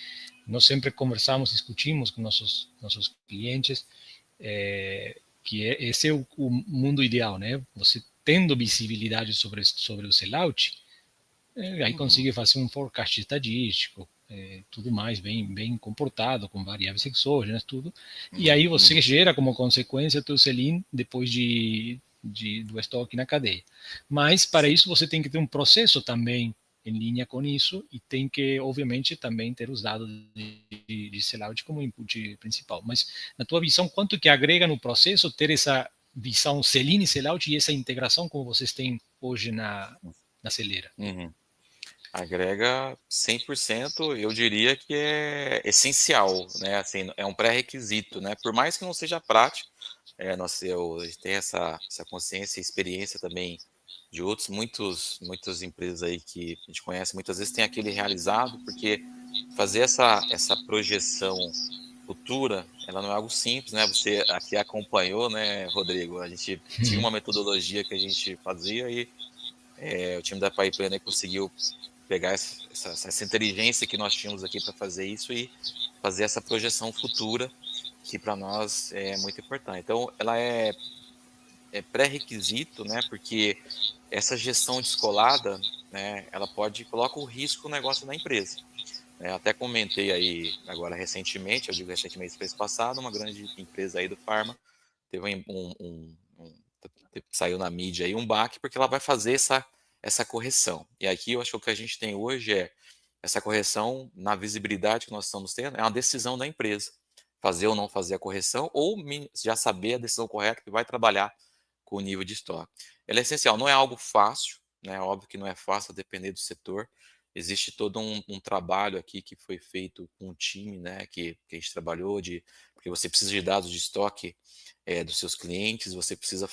nós sempre conversamos, discutimos com nossos clientes que esse é o mundo ideal, né? Você tendo visibilidade sobre o sellout, aí Uhum, consegue fazer um forecast estadístico, tudo mais bem comportado, com variáveis exógenas, tudo. E aí você uhum. gera como consequência o teu sell-in depois do estoque na cadeia. Mas para isso você tem que ter um processo também em linha com isso e tem que, obviamente, também ter os dados de sellout como input principal. Mas, na tua visão, quanto que agrega no processo ter essa visão sell-in e sellout e essa integração como vocês têm hoje na Celeira? Uhum. Agrega 100%, eu diria que é essencial, né, assim, é um pré-requisito, né, por mais que não seja prático, a gente tem essa consciência e experiência também de muitas empresas aí que a gente conhece, muitas vezes tem aquele realizado, porque fazer essa projeção futura, ela não é algo simples, né, você aqui acompanhou, né, Rodrigo, a gente tinha uma metodologia que a gente fazia e, o time da Pipeliner conseguiu pegar essa inteligência que nós tínhamos aqui para fazer isso e fazer essa projeção futura, que para nós é muito importante. Então, ela é pré-requisito, né, porque essa gestão descolada, né, ela coloca o risco no negócio da empresa. Né. Até comentei aí agora recentemente, eu digo recentemente, mês passado, uma grande empresa aí do Pharma teve saiu na mídia aí um baque, porque ela vai fazer essa correção. E aqui eu acho que o que a gente tem hoje é essa correção na visibilidade que nós estamos tendo, é uma decisão da empresa, fazer ou não fazer a correção, ou já saber a decisão correta que vai trabalhar com o nível de estoque. Ela é essencial, não é algo fácil, né? Óbvio que não é fácil a depender do setor. Existe todo um trabalho aqui que foi feito com o time, né? Que a gente trabalhou porque você precisa de dados de estoque dos seus clientes, você precisa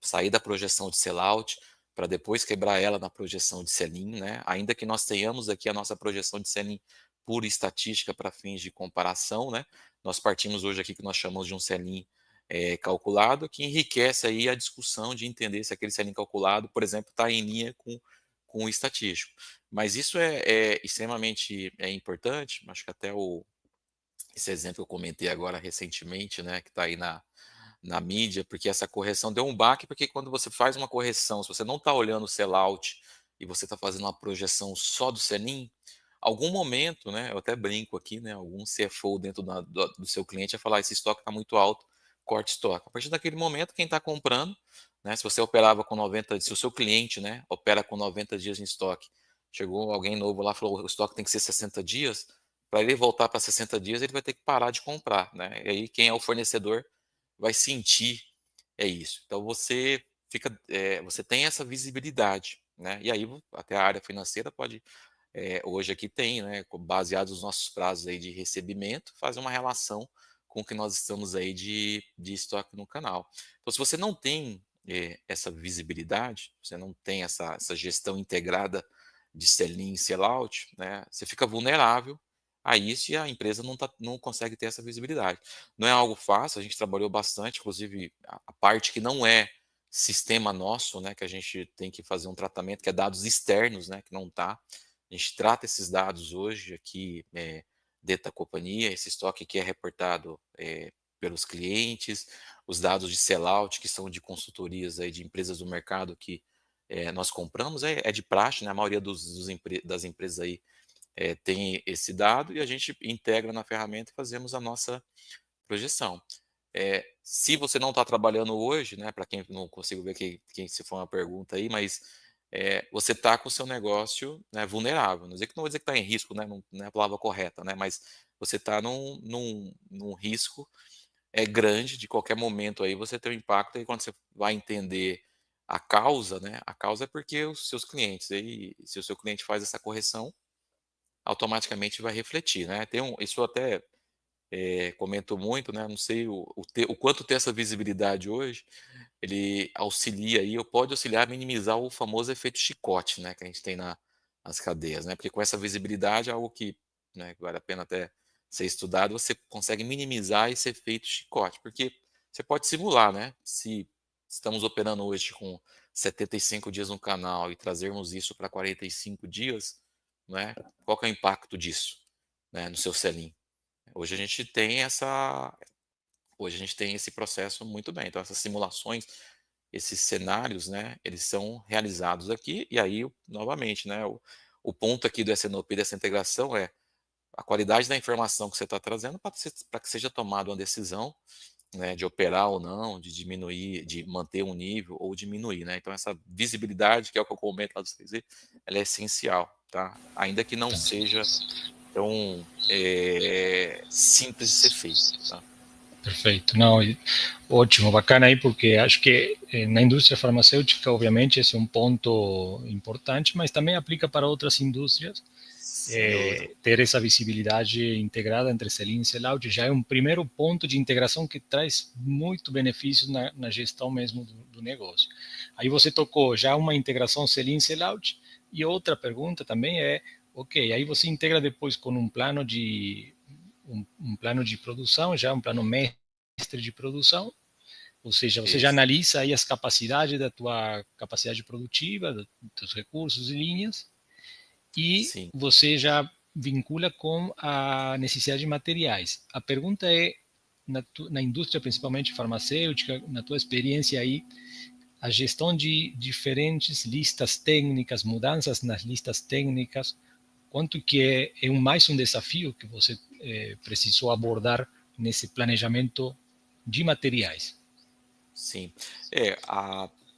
sair da projeção de sellout para depois quebrar ela na projeção de sell-in, né? Ainda que nós tenhamos aqui a nossa projeção de sell-in pura estatística para fins de comparação, né? Nós partimos hoje aqui que nós chamamos de um sell-in calculado, que enriquece aí a discussão de entender se aquele sell-in calculado, por exemplo, está em linha com o estatístico. Mas isso é extremamente importante, acho que até esse exemplo que eu comentei agora recentemente, né, que está aí na mídia, porque essa correção deu um baque, porque quando você faz uma correção, se você não está olhando o sellout e você está fazendo uma projeção só do sell-in, algum momento, né, eu até brinco aqui, né, algum CFO dentro do seu cliente vai falar: esse estoque está muito alto, corte estoque. A partir daquele momento, quem está comprando, né, se você operava com 90, se o seu cliente, né, opera com 90 dias em estoque, chegou alguém novo lá, falou: o estoque tem que ser 60 dias, para ele voltar para 60 dias, ele vai ter que parar de comprar, né? E aí quem é o fornecedor vai sentir isso. Então você fica, você tem essa visibilidade, né? E aí até a área financeira pode, hoje aqui tem, né, baseados nos nossos prazos aí de recebimento, fazer uma relação com o que nós estamos aí de estoque no canal. Então, se você não tem essa visibilidade, você não tem essa gestão integrada de sell-in e sell-out, né, você fica vulnerável a isso e a empresa não consegue ter essa visibilidade. Não é algo fácil, a gente trabalhou bastante, inclusive a parte que não é sistema nosso, né, que a gente tem que fazer um tratamento, que é dados externos, né, que não está. A gente trata esses dados hoje aqui dentro da companhia, esse estoque que é reportado pelos clientes, os dados de sellout, que são de consultorias aí de empresas do mercado que nós compramos, é de praxe, né, a maioria das empresas aí tem esse dado e a gente integra na ferramenta e fazemos a nossa projeção. Se você não está trabalhando hoje, né, para quem não consigo ver quem se for uma pergunta aí, mas você está com o seu negócio, né, vulnerável. Não vou dizer que está em risco, né, não é a palavra correta, né, mas você está num risco grande de qualquer momento aí você ter um impacto e quando você vai entender a causa, né, a causa é porque os seus clientes, aí, se o seu cliente faz essa correção, automaticamente vai refletir, né. Isso eu até comento muito, né, não sei o quanto ter essa visibilidade hoje, ele auxilia aí ou pode auxiliar a minimizar o famoso efeito chicote, né, que a gente tem nas cadeias, né, porque com essa visibilidade é algo que, né, vale a pena até ser estudado, você consegue minimizar esse efeito chicote, porque você pode simular, né, se estamos operando hoje com 75 dias no canal e trazermos isso para 45 dias, né, qual que é o impacto disso, né, no seu sell-in? Hoje a gente tem essa Hoje a gente tem esse processo muito bem. Então essas simulações, esses cenários, né, eles são realizados aqui e aí, novamente, né, o ponto aqui do SNOP, dessa integração é a qualidade da informação que você está trazendo para que seja tomada uma decisão, né, de operar ou não, de diminuir, de manter um nível ou diminuir, né. Então essa visibilidade, que é o que eu comento lá do 3 ela é essencial, tá. Ainda que não Tá. seja tão, simples de ser feito, tá. Perfeito. Não, ótimo, bacana aí, porque acho que na indústria farmacêutica, obviamente, esse é um ponto importante, mas também aplica para outras indústrias. Sem dúvida. Ter essa visibilidade integrada entre sell-in e sell-out já é um primeiro ponto de integração que traz muito benefício na gestão mesmo do negócio. Aí você tocou já uma integração sell-in e sell-out, e outra pergunta também é, ok, aí você integra depois com um plano de produção, já um plano mestre de produção, ou seja, você já Isso. analisa aí as capacidades da tua capacidade produtiva, dos teus recursos e linhas, e Sim. você já vincula com a necessidade de materiais. A pergunta é, na indústria principalmente farmacêutica, na tua experiência aí, a gestão de diferentes listas técnicas, mudanças nas listas técnicas, quanto que mais um desafio que você precisou abordar nesse planejamento de materiais? Sim.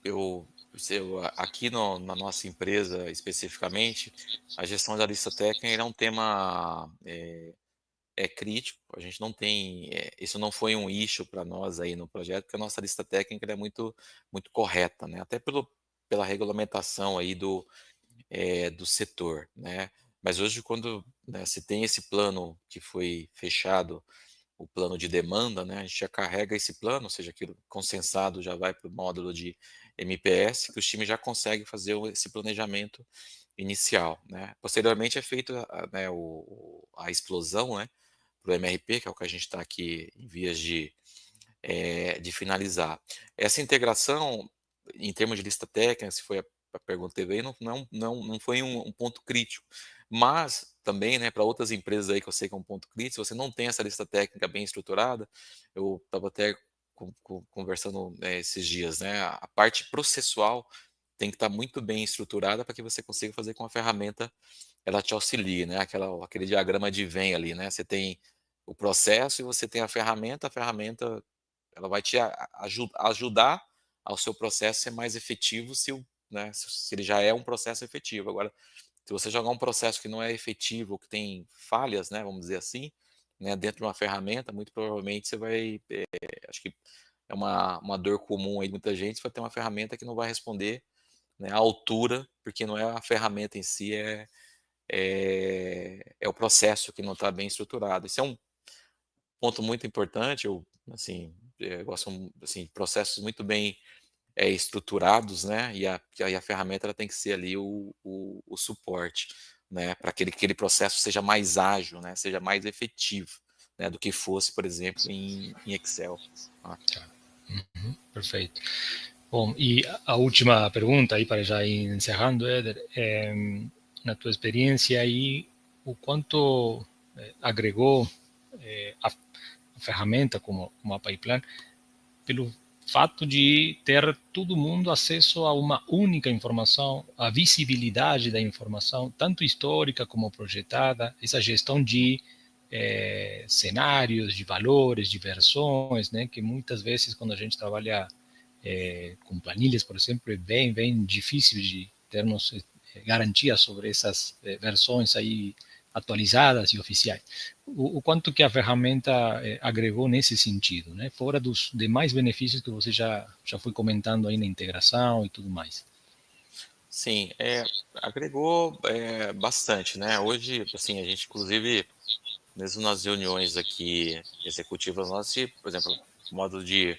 Eu aqui na nossa empresa especificamente, a gestão da lista técnica é um tema, crítico, a gente não tem, isso não foi um issue para nós aí no projeto, porque a nossa lista técnica ela é muito correta, né, até pela regulamentação aí do setor, né. Mas hoje quando, né, se tem esse plano que foi fechado, o plano de demanda, né, a gente já carrega esse plano, ou seja, aquilo consensado já vai para o módulo de MPS, que os times já conseguem fazer esse planejamento inicial, né. Posteriormente é feito né, a explosão, né, para o MRP, que é o que a gente está aqui em vias de finalizar. Essa integração, em termos de lista técnica, se foi a pergunta que teve aí, não foi um ponto crítico. Mas também, né, para outras empresas aí que eu sei que é um ponto crítico, se você não tem essa lista técnica bem estruturada, eu estava até conversando esses dias, né? A parte processual tem que estar muito bem estruturada para que você consiga fazer com a ferramenta ela te auxilie, né? Aquele diagrama de Venn ali, né? Você tem o processo e você tem a ferramenta ela vai te ajudar ao seu processo ser mais efetivo né, se ele já é um processo efetivo. Agora, se você jogar um processo que não é efetivo, que tem falhas, né, vamos dizer assim, né, dentro de uma ferramenta, muito provavelmente você vai, acho que é uma dor comum aí de muita gente, você vai ter uma ferramenta que não vai responder, né, à altura, porque não é a ferramenta em si, é o processo que não está bem estruturado. Isso é um ponto muito importante, eu, assim, gosto, assim, de processos muito bem estruturados, né, e a ferramenta ela tem que ser ali o suporte, né, para que aquele processo seja mais ágil, né, seja mais efetivo, né, do que fosse, por exemplo, em Excel. Tá? Uhum, perfeito. Bom, e a última pergunta aí para já ir encerrando, Éder, na tua experiência aí, o quanto agregou a ferramenta como a Pipeline pelo fato de ter todo mundo acesso a uma única informação, a visibilidade da informação, tanto histórica como projetada, essa gestão de cenários, de valores, de versões, né, que muitas vezes quando a gente trabalha com planilhas, por exemplo, é bem difícil de termos garantias sobre essas versões aí atualizadas e oficiais. O quanto que a ferramenta agregou nesse sentido, né? Fora dos demais benefícios que você já foi comentando aí na integração e tudo mais. Sim, agregou bastante, né? Hoje, assim, a gente inclusive mesmo nas reuniões aqui executivas nossas, por exemplo, modo de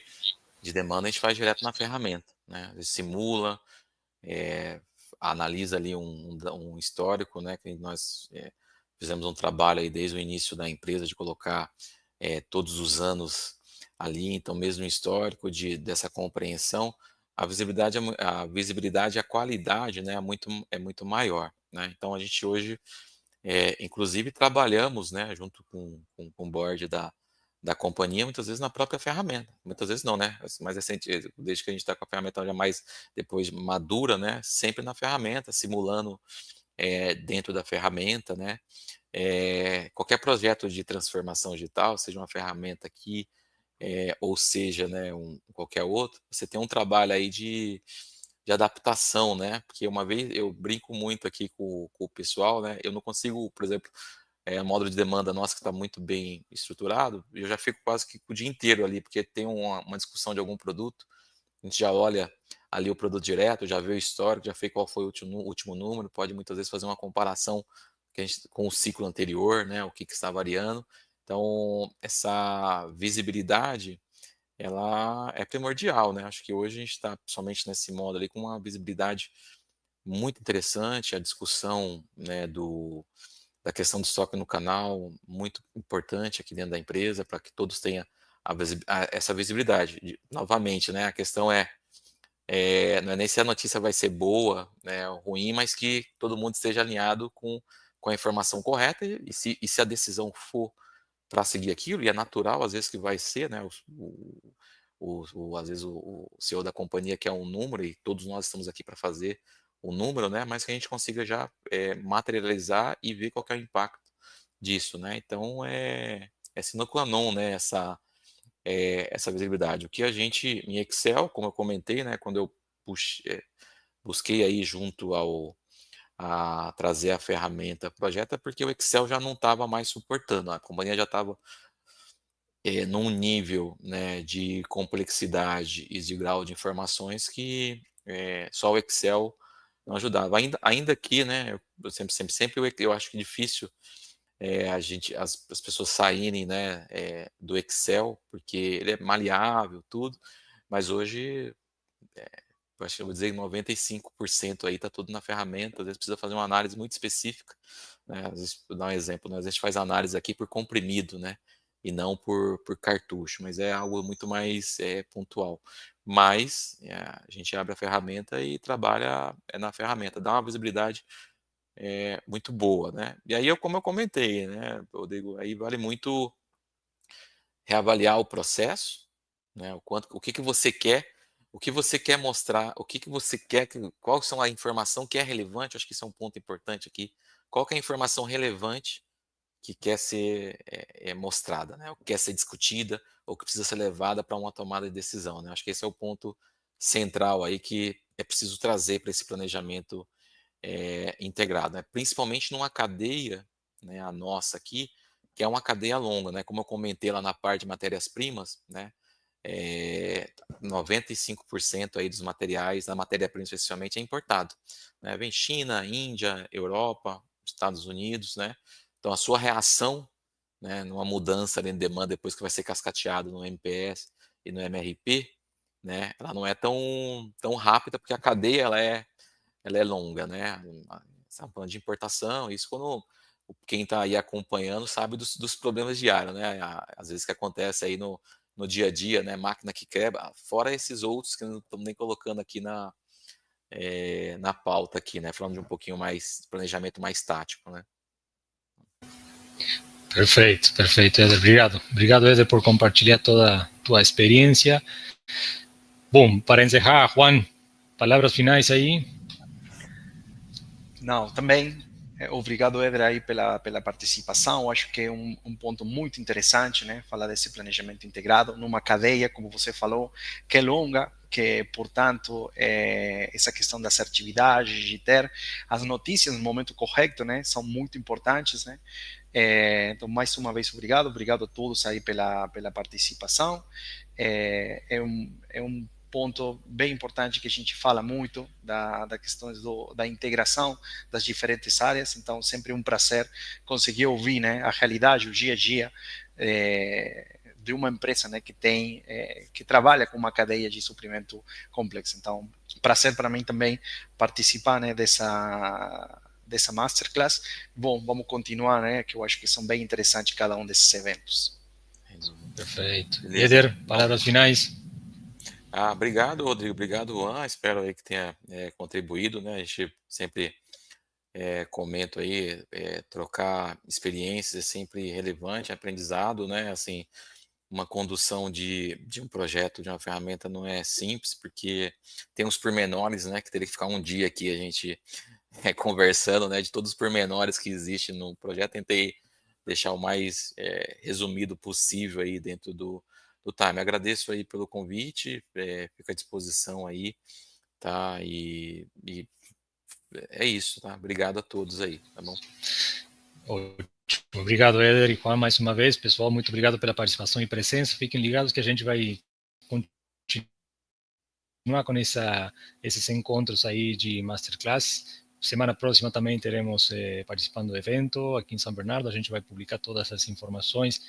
demanda a gente faz direto na ferramenta, né? A gente simula, eh, analisa ali um histórico, né, que nós, fizemos um trabalho aí desde o início da empresa de colocar, todos os anos ali, então mesmo o histórico dessa compreensão, a visibilidade e a qualidade, né, é muito maior, né. Então a gente hoje, inclusive trabalhamos, né, junto com o board da companhia, muitas vezes na própria ferramenta. Muitas vezes não, né, assim, mais recente, desde que a gente está com a ferramenta já mais depois madura, né, sempre na ferramenta, simulando, dentro da ferramenta, né. Qualquer projeto de transformação digital, seja uma ferramenta aqui, ou seja, né, qualquer outro, você tem um trabalho aí de adaptação, né, porque uma vez eu brinco muito aqui com o pessoal, né, eu não consigo, por exemplo, módulo de demanda nosso que está muito bem estruturado, eu já fico quase que o dia inteiro ali, porque tem uma discussão de algum produto, a gente já olha ali o produto direto, já vê o histórico, já vê qual foi o último número, pode muitas vezes fazer uma comparação com o ciclo anterior, né, o que está variando. Então, essa visibilidade, ela é primordial, né? Acho que hoje a gente está somente nesse modo ali com uma visibilidade muito interessante, a discussão, né, da questão do estoque no canal, muito importante aqui dentro da empresa, para que todos tenham essa visibilidade. Novamente, né, a questão não é nem se a notícia vai ser boa, né, ou ruim, mas que todo mundo esteja alinhado com a informação correta e se a decisão for para seguir aquilo, e é natural às vezes que vai ser, né, às vezes o CEO da companhia quer um número e todos nós estamos aqui para fazer o número, né, mas que a gente consiga já, materializar e ver qual que é o impacto disso, né. Então é sine qua non, né, essa visibilidade. O que a gente em Excel, como eu comentei, né, quando eu busquei aí junto a trazer a ferramenta projeto, é porque o Excel já não estava mais suportando, a companhia já estava num nível, né, de complexidade e de grau de informações que, só o Excel não ajudava. Ainda que, né, eu sempre eu acho que é difícil, as pessoas saírem, né, do Excel, porque ele é maleável, tudo, mas hoje, eu acho que eu vou dizer que 95% aí está tudo na ferramenta, às vezes precisa fazer uma análise muito específica, né, às vezes vou dar um exemplo, né, às vezes a gente faz análise aqui por comprimido, né, e não por cartucho, mas é algo muito mais, pontual. Mas, a gente abre a ferramenta e trabalha, na ferramenta, dá uma visibilidade, muito boa, né. E aí como eu comentei, né, Rodrigo, aí vale muito reavaliar o processo, né? O que você quer, o que você quer mostrar, o que você quer, qual são a informação que é relevante, acho que isso é um ponto importante aqui. Qual que é a informação relevante que quer ser mostrada, né? Ou que quer ser discutida, ou que precisa ser levada para uma tomada de decisão, né? Acho que esse é o ponto central aí que é preciso trazer para esse planejamento integrado, né? Principalmente numa cadeia, né, a nossa aqui, que é uma cadeia longa, né? Como eu comentei lá na parte de matérias-primas, né? 95% aí dos materiais, da matéria-prima especificamente, é importado, né? Vem China, Índia, Europa, Estados Unidos, né? Então a sua reação, né, numa mudança ali em demanda depois que vai ser cascateado no MPS e no MRP, né? Ela não é tão rápida porque a cadeia ela é longa, né? Estamos falando de importação, isso quando quem está aí acompanhando sabe dos problemas diários, né? Às vezes que acontece aí no dia a dia, né? Máquina que quebra, fora esses outros que não estamos nem colocando aqui na pauta aqui, né? Falando de um pouquinho mais planejamento mais tático, né? Perfeito, perfeito, Eder. Obrigado, Eder, por compartilhar toda a tua experiência. Bom, para encerrar, Juan, palavras finais aí. Não, também obrigado, Eder, aí pela participação. Acho que é um ponto muito interessante, né? Falar desse planejamento integrado numa cadeia, como você falou, que é longa, que, portanto, essa questão da assertividade, de ter as notícias no momento correto, né? São muito importantes, né? Então, mais uma vez, obrigado a todos aí pela participação. É um ponto bem importante que a gente fala muito da questão da integração das diferentes áreas, então sempre um prazer conseguir ouvir, né, a realidade, o dia a dia de uma empresa, né, que trabalha com uma cadeia de suprimento complexa. Então, prazer para mim também participar, né, dessa masterclass. Bom, vamos continuar, né, que eu acho que são bem interessantes cada um desses eventos. Perfeito. Beleza. Eder, palavras finais. Obrigado, Rodrigo. Obrigado, Juan. Espero aí que tenha contribuído, né? A gente sempre comenta aí, trocar experiências é sempre relevante, aprendizado, né? Assim, uma condução de um projeto, de uma ferramenta não é simples, porque tem uns pormenores, né? Que teria que ficar um dia aqui a gente conversando, né? De todos os pormenores que existem no projeto. Tentei deixar o mais resumido possível aí dentro do time. Agradeço aí pelo convite, fico à disposição aí, tá? E é isso, tá? Obrigado a todos aí, tá bom? Obrigado, Eder e Juan, mais uma vez. Pessoal, muito obrigado pela participação e presença. Fiquem ligados que a gente vai continuar com esses encontros aí de Masterclass. Semana próxima também teremos participando do evento aqui em São Bernardo. A gente vai publicar todas as informações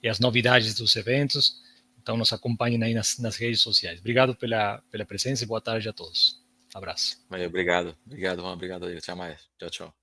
e as novidades dos eventos. Então, nos acompanhem aí nas redes sociais. Obrigado pela presença e boa tarde a todos. Abraço. Obrigado, Juan. Obrigado aí. Até mais. Tchau, tchau.